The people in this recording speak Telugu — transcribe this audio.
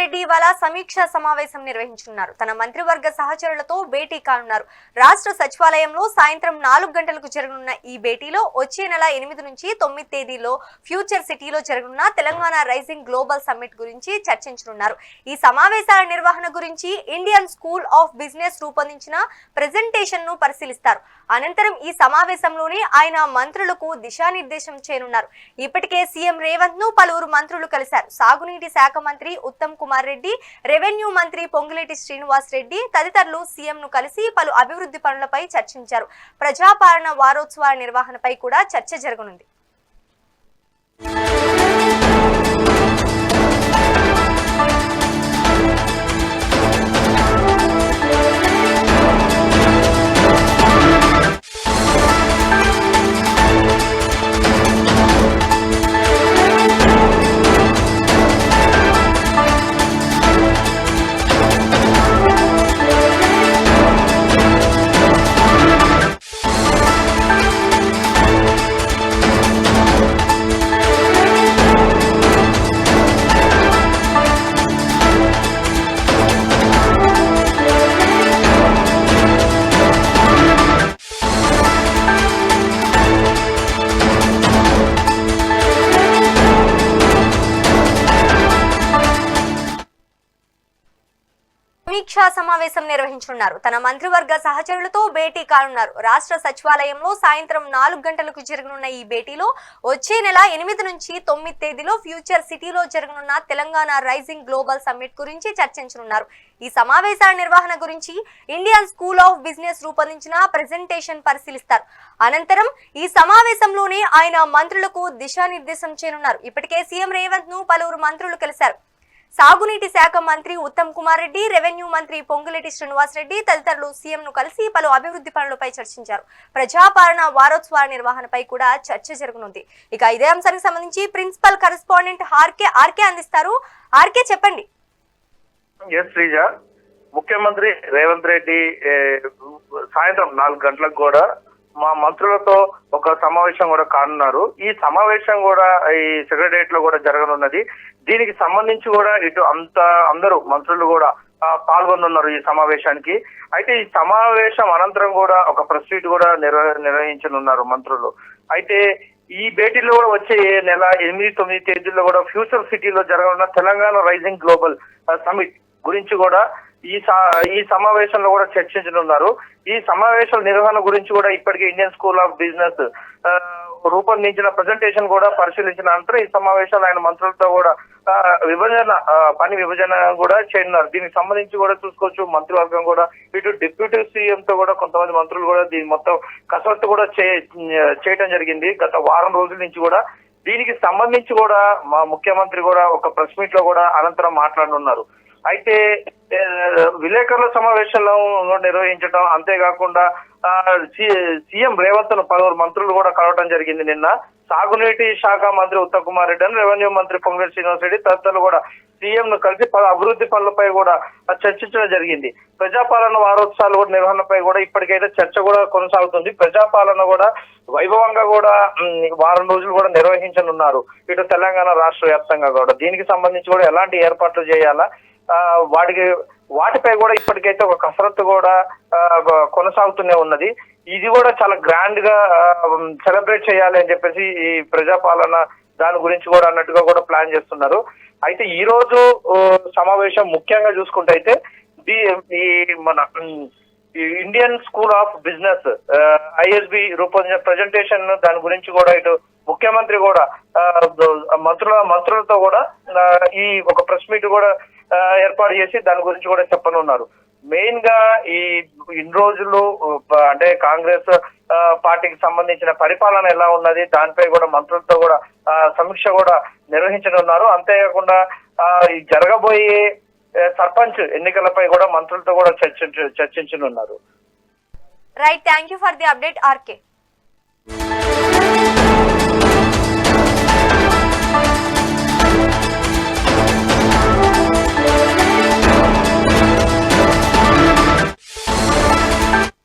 రెడ్డి ఇవాళ సమీక్ష సమావేశం నిర్వహించనున్నారు. తన మంత్రివర్గ సహచరులతో భేటీ కానున్నారు. రాష్ట్ర సచివాలయంలో సాయంత్రం 4 గంటలకు జరగనున్న ఈ భేటీలో వచ్చే నెల 8 నుంచి 9 తేదీలో ఫ్యూచర్ సిటీలో జరగనున్న తెలంగాణ రైజింగ్ గ్లోబల్ సమ్మిట్ గురించి చర్చించనున్నారు. ఈ సమావేశాల నిర్వహణ గురించి ఇండియన్ స్కూల్ ఆఫ్ బిజినెస్ రూపొందించిన ప్రెజెంటేషన్ ను పరిశీలిస్తారు. అనంతరం ఈ సమావేశంలోనే ఆయన మంత్రులకు దిశానిర్దేశం చేయనున్నారు. ఇప్పటికే సీఎం రేవంత్ ను పలువురు మంత్రులు కలిశారు. సాగునీటి శాఖ మంత్రి ఉత్తమ్ కుమార్ రెడ్డి, రెవెన్యూ మంత్రి పొంగులేటి శ్రీనివాస్ రెడ్డి తదితరులు సీఎం ను కలిసి పలు అభివృద్ధి పనులపై చర్చించారు. ప్రజాపాలన వారోత్సవాల నిర్వహణపై కూడా చర్చ జరగనుంది. సమీక్షా సమావేశం నిర్వహించనున్నారు. తన మంత్రివర్గ సహచరులతో భేటీ కానున్నారు. రాష్ట్ర సచివాలయంలో సాయంత్రం 4 గంటలకు జరగనున్న ఈ భేటీలో వచ్చే నెల 8 నుంచి 9 తేదీలో ఫ్యూచర్ సిటీలో జరగనున్న తెలంగాణ రైజింగ్ గ్లోబల్ సమ్మిట్ గురించి చర్చించనున్నారు. ఈ సమావేశాల నిర్వహణ గురించి ఇండియన్ స్కూల్ ఆఫ్ బిజినెస్ రూపొందించిన ప్రెజెంటేషన్ పరిశీలిస్తారు. అనంతరం ఈ సమావేశంలోనే ఆయన మంత్రులకు దిశానిర్దేశం చేయనున్నారు. ఇప్పటికే సీఎం రేవంత్ ను పలువురు మంత్రులు కలిశారు. సాగునీటి శాఖ మంత్రి ఉత్తమ్ కుమార్ రెడ్డి, రెవెన్యూ మంత్రి పొంగులేటి శ్రీనివాస్ రెడ్డి తదితరులు సీఎం ను కలిసి పలు అభివృద్ధి పనులపై చర్చించారు. ప్రజాపాలన వారోత్సవాల నిర్వహణపై కూడా చర్చ జరగనుంది. ఇక ఇదే అంశానికి సంబంధించి ప్రిన్సిపల్ కరెస్పాండెంట్ ఆర్కే అందిస్తారు. ఆర్కే చెప్పండి. ముఖ్యమంత్రి రేవంత్ రెడ్డి సాయంత్రం 4 గంటలకు కూడా మా మంత్రులతో ఒక సమావేశం కూడా కానున్నారు. ఈ సమావేశం కూడా ఈ సెక్రటరియట్ లో కూడా జరగనున్నది. దీనికి సంబంధించి కూడా ఇటు అందరూ మంత్రులు కూడా పాల్గొనున్నారు ఈ సమావేశానికి. అయితే ఈ సమావేశం అనంతరం కూడా ఒక ప్రెస్ మీట్ కూడా నిర్వహించనున్నారు మంత్రులు. అయితే ఈ భేటీలో కూడా వచ్చే నెల 8-9 తేదీల్లో కూడా ఫ్యూచర్ సిటీలో జరగనున్న తెలంగాణ రైజింగ్ గ్లోబల్ సమిట్ గురించి కూడా ఈ సమావేశంలో కూడా చర్చించనున్నారు. ఈ సమావేశాల నిర్వహణ గురించి కూడా ఇప్పటికే ఇండియన్ స్కూల్ ఆఫ్ బిజినెస్ రూపొందించిన ప్రెజెంటేషన్ కూడా పరిశీలించిన అనంతరం ఈ సమావేశంలో ఆయన మంత్రులతో కూడా పని విభజన కూడా చేయనున్నారు. దీనికి సంబంధించి కూడా చూసుకోవచ్చు మంత్రివర్గం కూడా ఇటు డిప్యూటీ సీఎం తో కూడా కొంతమంది మంత్రులు కూడా దీని మొత్తం కసరత్తు కూడా చేయటం జరిగింది గత వారం రోజుల నుంచి కూడా. దీనికి సంబంధించి కూడా మా ముఖ్యమంత్రి కూడా ఒక ప్రెస్ మీట్ లో కూడా అనంతరం మాట్లాడనున్నారు. అయితే విలేకరుల సమావేశంలో నిర్వహించడం అంతేకాకుండా సీఎం రేవంత్ ను పలువురు మంత్రులు కూడా కలవడం జరిగింది. నిన్న సాగునీటి శాఖ మంత్రి ఉత్తమ్ కుమార్ రెడ్డి అని రెవెన్యూ మంత్రి పొంగులేటి శ్రీనివాస్ రెడ్డి తదితరులు కూడా సీఎం ను కలిసి పలు అభివృద్ధి పనులపై కూడా చర్చించడం జరిగింది. ప్రజాపాలన వారోత్సవాలు కూడా నిర్వహణపై కూడా ఇప్పటికైతే చర్చ కూడా కొనసాగుతుంది. ప్రజాపాలన కూడా వైభవంగా కూడా వారం రోజులు కూడా నిర్వహించనున్నారు ఇటు తెలంగాణ రాష్ట్ర వ్యాప్తంగా కూడా. దీనికి సంబంధించి కూడా ఎలాంటి ఏర్పాట్లు చేయాలా వాటిపై కూడా ఇప్పటికైతే ఒక కసరత్తు కూడా కొనసాగుతూనే ఉన్నది. ఇది కూడా చాలా గ్రాండ్ గా సెలబ్రేట్ చేయాలి అని చెప్పేసి ఈ ప్రజాపాలన దాని గురించి కూడా అన్నట్టుగా కూడా ప్లాన్ చేస్తున్నారు. అయితే ఈ రోజు సమావేశం ముఖ్యంగా చూసుకుంటే అయితే మన Indian school of business ISB రూపొందించిన ప్రెజెంటేషన్ దాని గురించి కూడా ఇటు ముఖ్యమంత్రి కూడా మంత్రులతో కూడా ఈ ఒక ప్రెస్ మీట్ కూడా ఏర్పాటు చేసి దాని గురించి కూడా చెప్పనున్నారు. మెయిన్ గా ఇన్ని రోజులు అంటే కాంగ్రెస్ పార్టీకి సంబంధించిన పరిపాలన ఎలా ఉన్నది దానిపై కూడా మంత్రులతో కూడా సమీక్ష కూడా నిర్వహించనున్నారు. అంతేకాకుండా జరగబోయే సర్పంచ్ ఎన్నికలపై కూడా మంత్రులతో కూడా చర్చించనున్నారు. Right, thank you for the update RK.